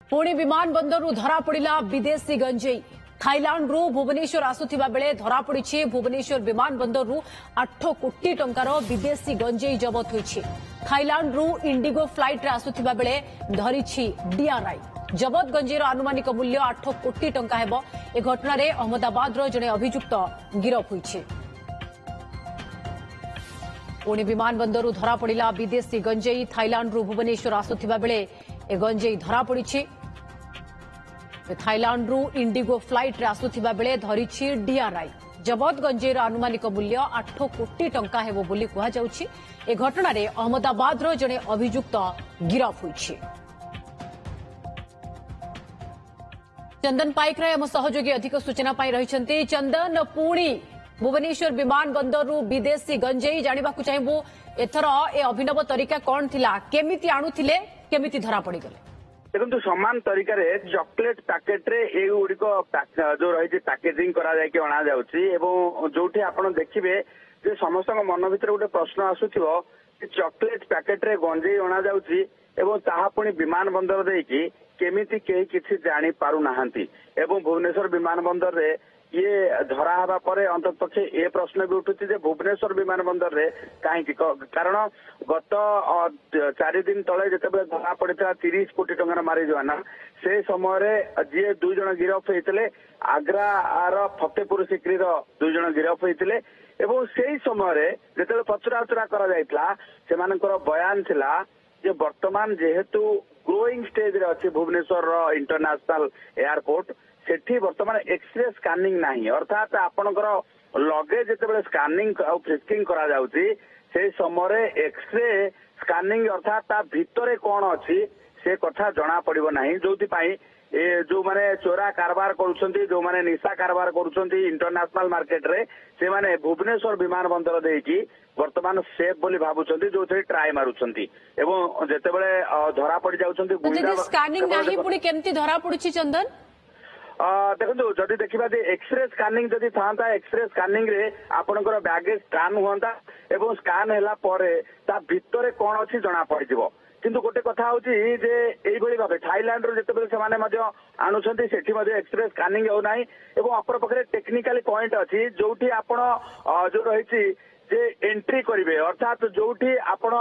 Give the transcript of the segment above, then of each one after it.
पुणी विमान बंदरु धरा पड़ा विदेशी गंजेई थाईलैंड रु भुवनेश्वर आसुथिबा बेले धरा पड़ी भुवनेश्वर विमान बंदरु 8 कोटी टंकार विदेशी गंजेई जबत होईछि। थाईलैंड रु इंडिगो फ्लाइट रे आसुथिबा बेले धरिछि डीआरआई। जबत गंजेईर आनुमानिक मूल्य 8 कोटी टंका हेबो। ए घटना रे अहमदाबाद रो जणे अभियुक्त गिरफ होईछि। पुणी विमान बंदरु धरा पड़ा विदेशी गंजेई थाईलैंड रु भुवनेश्वर आसुथिबा बेले ए गंजेई धरा पड़ी। थाईलैंड रु इंडिगो फ्लाइट रे आसुथिबा बेले धरिछि डीआरआई। जबत गंजेईर आनुमानिक मूल्य 8 कोटी टंका हेबो बोली कुहा जाउछि। ए घटना रे अहमदाबाद रो जणे अभियुक्त गिरफ होईछि। चंदन पाइकराय हम सहयोगी अधिक सूचना पाई रहिछन्ती। चंदन, पुणी भुवनेश्वर विमान बंदरु विदेशी गंजेई जानिबाकु चाहबो एथर ए अभिनव तरीका कोन थिला, केमिति आणुथिले, केमिति धरा पड़ी गले? देखो समान तरीका रे चॉकलेट पैकेट रे ए गुडी को जो रही पैकेजिंग करा जाय कि अणा जाउची एवं जोठी आपण देखिबे जे समस्त मन भीतर गोटे प्रश्न आसुथिबो कि चॉकलेट पैकेट रे गंजेई अणा जाउची एवं ताहा पुणी विमान बंदर देकी केमिति केही किछि जानि पारु नाहंती एवं भुवनेश्वर विमान बंदर रे ये धरा हवा परे अंततपक्षे ए प्रश्न भी उठुछि जे भुवनेश्वर विमान बंदर रे काहे कारण गत 4 दिन तले जेतेबे धरा पड़िता 30 कोटी टंका मारी जवाना से समय रे जे 2 जण गिरफ होइतले आग्रा आर फतेपुर सिक्री रो 2 जण गिरफ होइतले एवं सेही समय रे जेतेबे पचराउचरा करा जायतला सेमानकर बयान थिला जे वर्तमान जेहेतु ग्रोइंग स्टेज रे अछि भुवनेश्वर रो इंटरनेशनल एयरपोर्ट सेठी वर्तमान एक्सरे स्कानिंग नाही अर्थात आपणकर लगेज जेतेबेले स्कानिंग आ फ्रिस्किंग करा जाउची से समय एक्सरे स्कानिंग अर्थात ता भितरे कोन अछि से कथा जणा पड़िबो नाही जोथि पई ए जो माने चोरा कारबार करूछंती जो माने निशा कारबार करूछंती इंटरनेशनल मार्केट रे से माने भुवनेश्वर विमान बंदर देकी वर्तमान सेफ बोली भाबुछंती जो थे ट्राई मारुछंती एवं जेतेबेले धरा पड़ी जाउछंती गुंडा स्कानिंग नाही पुणी केमती धरा पड़ुछि चंदन? देखो जदि देखा एक्सरे स्कानिंग जदि था एक्सरे स्कानिंग रे आपनकर बैगेज स्कान हुआ एवं स्कान हैला परे ता भितरे कौन अच्छी जना पड़िजिवो किंतु गोटे कथा होची जे एई भली भाबे थाईलैंड रो जेतेबेले से माने मध्य आणुछंती सेठी मध्य एक्सरे स्कानिंग हो नाही एवं अपर पखरे टेक्निकली पॉइंट अछि जोठी आपण जो रहिछि जे एंट्री करिवे अर्थात जोठी आपण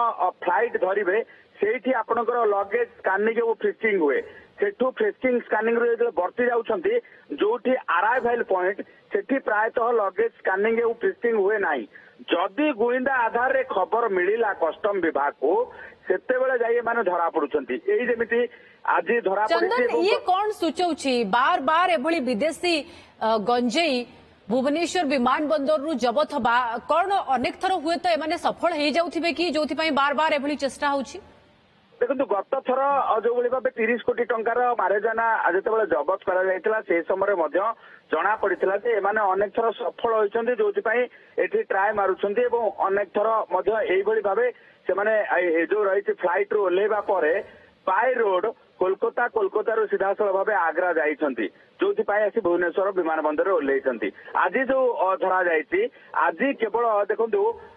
फ्लाइट धरिवे सेठी आपनकर लगेज स्कानिंग एवं फ्रिस्किंग हुए सेठू फ्रिस्किंग स्कानिंग रो बर्ती जाउछंती जोठी अराइवल पॉइंट सेठी प्रायतः लगेज स्कानिंग एवं फ्रिस्किंग हुए नाही जदि गुइंदा आधार रे खबर मिलिला कस्टम विभाग को सेते बेले जाई माने धरा पडुछंती एई जेमिति आज धरा पड़िछि। चंदन, ये कोन सूचौछि बार बार एभली विदेशी गंजेई भुवनेश्वर विमान बंदर रु जबत हबा कोन अनेक थर हुए तो एमाने सफल हे जाउथिबे कि जोथि पई बार बार एभली चेष्टा होछि? देखो गत थर जो भाव 30 कोटी टंकार मारेजाना जिते जबत करा से समय जना पड़ा एमाने अनेक थर सफल होती जो ट्राए मारुंट अनेक थर भाव से जो रही फ्लाइट रु ओह्लैवा बाय रोड कोलकाता रू सीधासल भाव आग्रा जाइछंती जो आसी भुवनेश्वर विमान बंदर ओह्लैछंती आज जो धरा जाइछि आज केवल देखु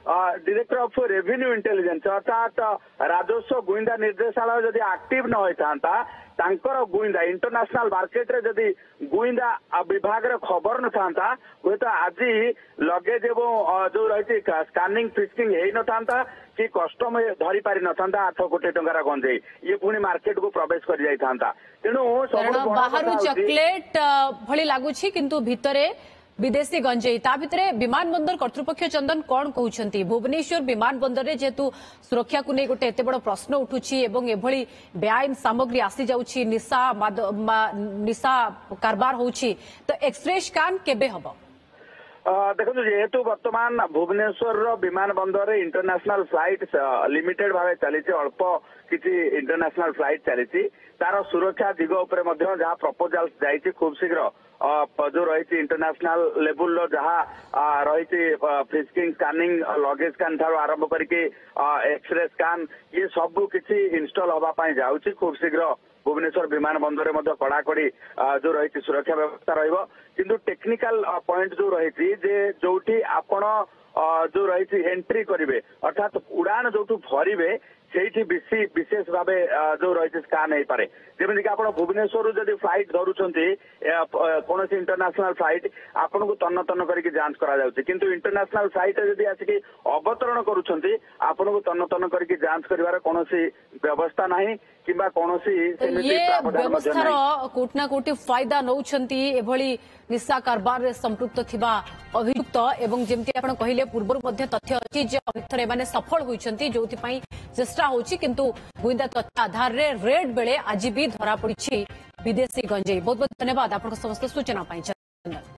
डायरेक्टर ऑफ रेवेन्यू इंटेलिजेंस अर्थात राजस्व गुइंदा निर्देशालय जदि एक्टिव न होता तांकर गुइंदा इंटरनेशनल मार्केट रे जदि गुइंदा विभाग रे खबर न था हुए तो आज लगेज एवं जो रही स्कानिंग फ्रिस्किंग हे न था कि कस्टम धरी पारि न था 8 कोटी टंकार गंजेई ये पुणी मार्केट को प्रवेश कर जाई था तेणु बाहर चॉकलेट भली लागुछि किंतु भितरे विदेशी गंजेई ता भितरे विमान बंदर कर्तृपक्ष चंदन कौन कहउछंती भुवनेश्वर विमान बंदर रे जेतु सुरक्षा को नै गोटे एते बड़ प्रश्न उठुछि एवं एभली बेआईन सामग्री आसी जाउछि निशा कारबार होउछि तो एक्सरे स्कान केबे हबो? देखो जेहेतु वर्तमान भुवनेश्वर विमान बंदर इंटरनेशनल फ्लाइट लिमिटेड भाव चली अल्प किसी इंटरनेशनल फ्लाइट चली तार सुरक्षा दिग उपर जहाँ प्रपोजाल जाइए खूब शीघ्र जो रही इंटरनेशनल लेवल जहाँ रही फ्रिस्किंग स्कानिंग लगेज स्कान ठार आरंभ करके एक्सरे स्कान ये सब किसी इंस्टॉल होगापाई जाऊँगी खूब शीघ्र भुवनेश्वर विमान बंदर में कड़ाकड़ी जो रही सुरक्षा व्यवस्था रु टेक्निकल पॉइंट जो रही जो आपण जो रही एंट्री करेंगे अर्थात उड़ान जो भरवे ସେଇଠି ବିଶେଷ ଭାବେ ଯୋଉ ରହିଛି ସ୍କାନ ହେଇପାରେ। ଯେମିତିକି ଆପଣ ଭୁବନେଶ୍ୱରରୁ ଯଦି ଫ୍ଲାଇଟ୍ ଧରୁଛନ୍ତି କୌଣସି ଇଣ୍ଟରନ୍ୟାସନାଲ ଫ୍ଲାଇଟ୍ ଆପଣଙ୍କୁ ତନ୍ନ ତନ୍ନ କରିକି ଯାଞ୍ଚ କରାଯାଉଛି, କିନ୍ତୁ ଇଣ୍ଟରନ୍ୟାସନାଲ ଫ୍ଲାଇଟ୍ ଯଦି ଆସିକି ଅବତରଣ କରୁଛନ୍ତି ଆପଣଙ୍କୁ ତନ୍ନ ତନ୍ନ କରିକି ଯାଞ୍ଚ କରିବାର କୌଣସି ବ୍ୟବସ୍ଥା ନାହିଁ କିମ୍ବା କୌଣସି ସେମିତି ये ପ୍ରାବଧାନ ମଧ୍ୟ व्यवस्थार ନାହିଁ। कोटि ना कोटि फायदा नौछंती एभली निशा कारबार रे संपृक्त थिबा अभियुक्त एवं जेमती आपण कहिले पूर्व मध्य तथ्य अछि जे अभियुक्त एमाने सफल होइछंती जोथि पई चेष्टा होछि, किंतु गुइंदा तथ्य आधार रे रेड बेले आज भी धरा पड़िछि विदेशी गंजेई। बहुत बहुत धन्यवाद आपन समस्त सूचना पाई।